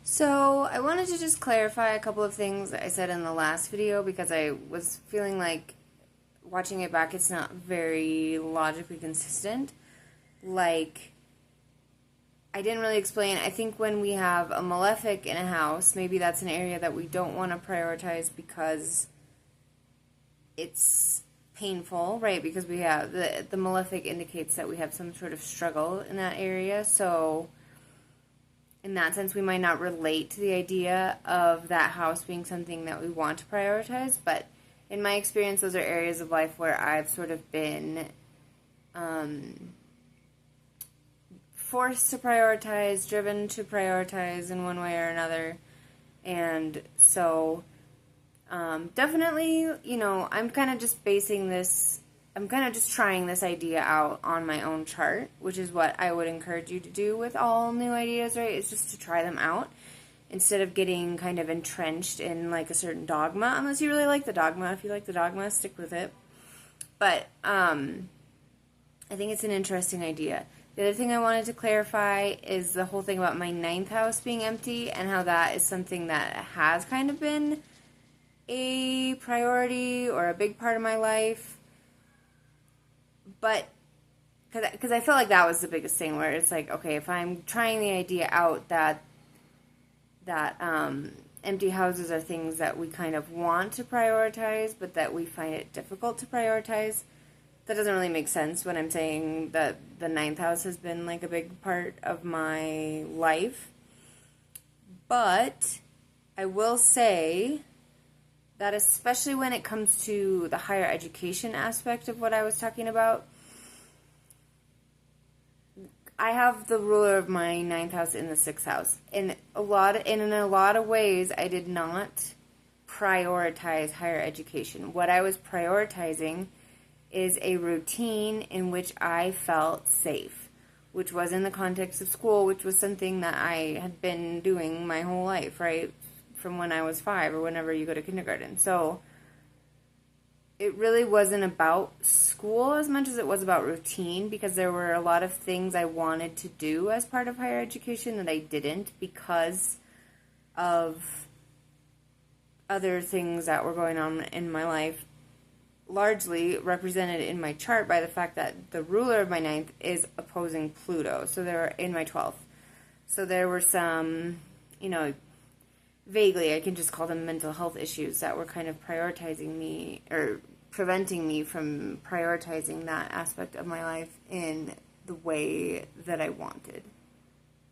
So, I wanted to just clarify a couple of things that I said in the last video because I was feeling like watching it back, it's not very logically consistent. Like, I didn't really explain. I think when we have a malefic in a house, maybe that's an area that we don't want to prioritize because it's painful, right? Because we have the malefic indicates that we have some sort of struggle in that area. So, in that sense, we might not relate to the idea of that house being something that we want to prioritize, but in my experience, those are areas of life where I've sort of been forced to prioritize, driven to prioritize in one way or another, and so definitely, I'm kind of just I'm kind of just trying this idea out on my own chart, which is what I would encourage you to do with all new ideas, right? Is just to try them out instead of getting kind of entrenched in like a certain dogma, unless you really like the dogma. If you like the dogma, stick with it. But I think it's an interesting idea. The other thing I wanted to clarify is the whole thing about my ninth house being empty and how that is something that has kind of been a priority or a big part of my life. But, because I felt like that was the biggest thing, where it's like, okay, if I'm trying the idea out that empty houses are things that we kind of want to prioritize, but that we find it difficult to prioritize, that doesn't really make sense when I'm saying that the ninth house has been like a big part of my life. But I will say that especially when it comes to the higher education aspect of what I was talking about, I have the ruler of my ninth house in the sixth house. In a lot of ways, I did not prioritize higher education. What I was prioritizing is a routine in which I felt safe, which was in the context of school, which was something that I had been doing my whole life, right? From when I was 5 or whenever you go to kindergarten. So it really wasn't about school as much as it was about routine, because there were a lot of things I wanted to do as part of higher education that I didn't because of other things that were going on in my life, largely represented in my chart by the fact that the ruler of my ninth is opposing Pluto. So they were in my 12th. So there were some, vaguely, I can just call them mental health issues that were kind of prioritizing me or preventing me from prioritizing that aspect of my life in the way that I wanted.